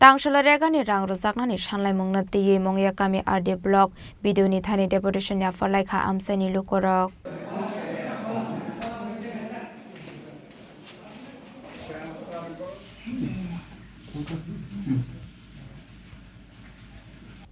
Tangshala regani rang rojaknani sanlai mungna tiye mongya kami RD blog video ni thani deputation ya falai kha amsani lukorok.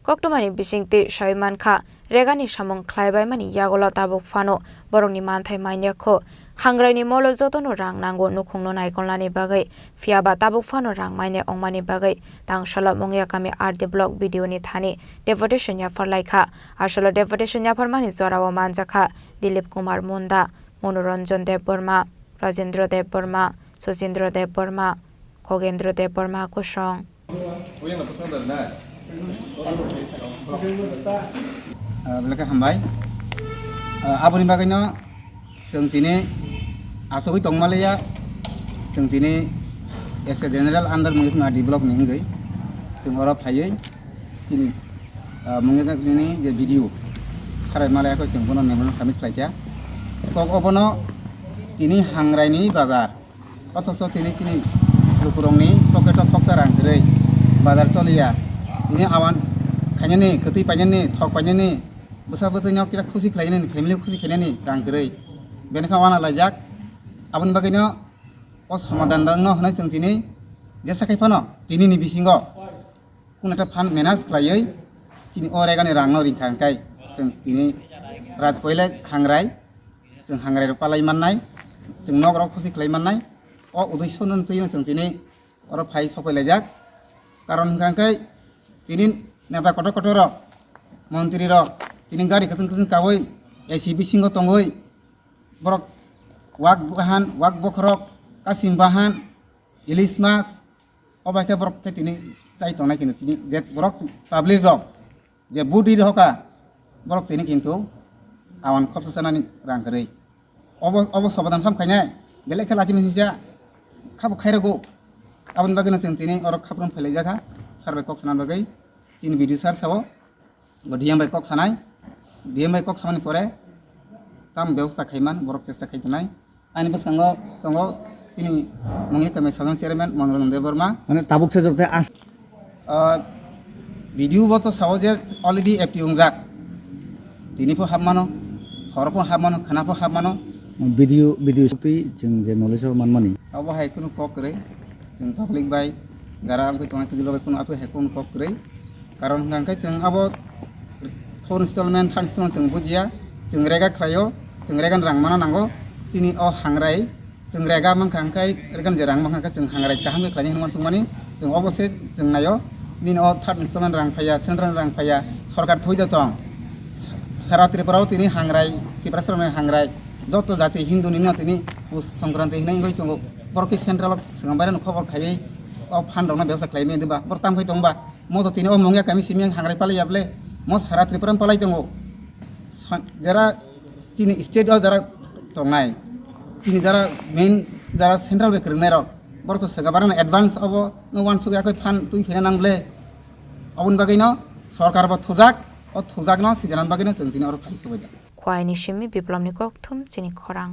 Koktomani bisingti Shaiman kha regani samung khlaibai mani yagola tabuk fano borongni manthai mainya kho hangraini molo jotono rang nango nukhungno naikonlani bagai fiaba tabuk fano rang maine ongmani bagai tangshala mongya kami RD blog video ni thani deputation ya farlai kha ashala deputation ya farmani jorawa manja kha Dilip Kumar Munda Monoranjan Dev Burma Rajendra Dev Burma Susindra Dev Burma Khogendra Dev Burma kusong Belaka hambai aboni bagino जों दिनै आसोगै दंमालैया जों दिनै as a general आन्डार मुंगेखना develop निंगै जों हरा फायै दिनै मुंगेखनि जे भिडिअ साराय मालायाखौ जों बनो मेमोन साबमिट खालायया कक अबनो दिनै हांरायनि बाजार अथस दिनै दिनै लुकुरंनि पकेट अफ फक्सा रांगरै बाजार चलिया दिनै आवान खायनि खोतै पायनि थक पायनि बोसा बोथैनो किरा खुसि खालायनि फेमिलि खुसि खायनि रांगरै बेनिखायनो आवाना लायजाक आबुन बागैनो अ समाधान दानो होनाय जों दिनै जेसा खायफानो दिनैनि बिसिङाव कुनटा फान मेनाज खालायै दिनै अरेगानि रांनो रिंखांखाय जों दिनै रात पयले हांराय जों हांराय पालाय माननाय जों नगराव खुसि खालाय माननाय अ उद्देश्य नन्थैनो जों दिनै अर फाय सफायलायजाक कारण हिंखांखाय दिनै नेता कट कटर मन्त्रि र दिनै गारि कजों कजों कावै एसि बिसिङाव तंगै borok wak bokrok kasim bahan ilis mas obaike borok tini cai tongnai kintu tini je borok public rok je budi hoka borok tini kintu awan khopsa sanani rang korei obo sabadan sam khainai belek khela chimi ja khab khairago abon bagina जों tini orok khapron phelai jaka sarbai kok sanan bagai tini video sar sabo bodiam bai kok sanai diam bai kok samani pore tam ব্যবস্থা খাইমান বরক চেষ্টা খাইতনাই আইনি বসঙ্গ তঙ্গ তিনি মঙ্গে কমে সাধারণ chairman মনোরঞ্জন দেব বর্মা মানে তাবুক সে জরতে আস video বত Sao যে অলরেডি এপটি উংজাক তিনিফো হাবমানো হরফো হাবমানো খানাফো হাবমানো ভিডিও সত্যি जों যে নলেজ মানমানি অবহাই কোনো কক করে जों পাবলিক বাই যারা আমকে তোনা দিল বাই কোনো আতো হেকুন কক করে কারণ গাंखाय जों আবো ফোন ইনস্টলমেন্ট থার্ড ইনস্টলমেন্ট जों বুজিয়া जों रेगा खायो जों रेगान रां माना नांगौ दिनै अ हांराय जों रेगा मानखांखाय रेगान जे रां मानखांखाय जों हांराय गाहाम खालायनि होनमान सुंमानि जों अबसे जों नायो दिनै अ थार्ड इनस्टलमेन्ट रां फाया सेन्ट्रेल रां फाया सरकार थैदो दं सारा त्रिपुरायाव दिनै हांराय त्रिपुरा सरकारनि हांराय जत जाति हिन्दुनि न दिनै पुस संक्रान्ति हिनाय गय दङ बरकि सेन्ट्रेल जों बारे खबर खायै अ फान्डआवना बेवसा खालायमे दिबा बरताम फै दंबा मद दिनै अ मंगिया कामि सिमिया हांराय पालायाबले म सारा त्रिपुरान पालाय दङ যারা চিনি স্টেটও যারা টংনাই চিনি যারা মেইন যারা সেন্ট্রাল বেকরনাই রক বরতো সেগাবারান অ্যাডভান্স অব নো ওয়ান সুগাকই ফান তুই ফেনা নাংলে অবন বাগैनो সরকার বা থুজাক ও থুজাক ন সিজানান বাগैनो जों दिनै अर फाइसो बायजा खवाइनि सिमि बिप्लबनि कक्थुम चिनि खरां